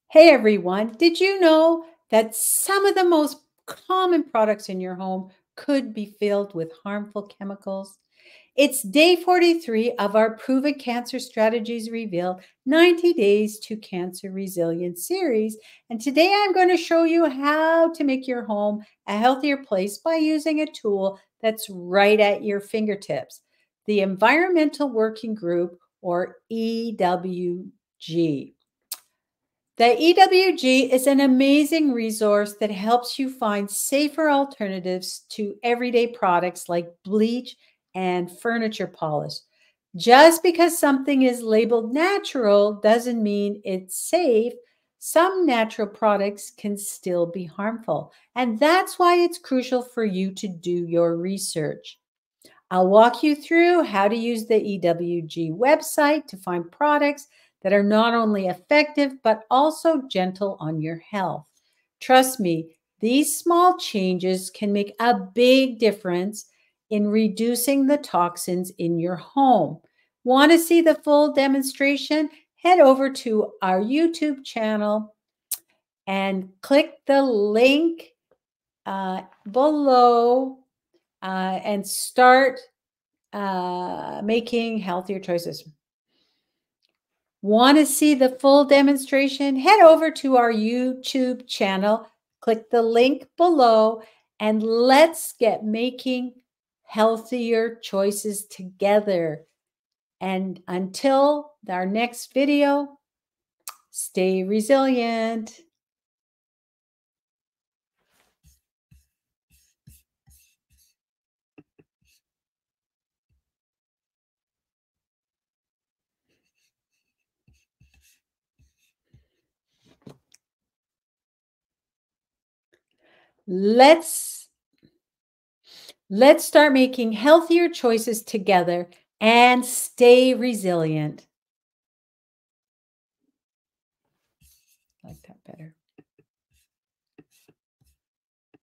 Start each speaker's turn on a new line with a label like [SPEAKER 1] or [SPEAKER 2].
[SPEAKER 1] Hey everyone, did you know that some of the most common products in your home could be filled with harmful chemicals? It's day 43 of our Proven Cancer Strategies Revealed 90 Days to Cancer Resilience series. And today I'm going to show you how to make your home a healthier place by using a tool that's right at your fingertips, the Environmental Working Group, or EWG. The EWG is an amazing resource that helps you find safer alternatives to everyday products like bleach and furniture polish. Just because something is labeled natural doesn't mean it's safe. Some natural products can still be harmful, and that's why it's crucial for you to do your research. I'll walk you through how to use the EWG website to find products that are not only effective, but also gentle on your health. Trust me, these small changes can make a big difference in reducing the toxins in your home. Want to see the full demonstration? Head over to our YouTube channel and click the link below and start making healthier choices. Want to see the full demonstration? Head over to our YouTube channel, click the link below, and let's get making healthier choices together. And until our next video, stay resilient. Let's start making healthier choices together and stay resilient. I like that better.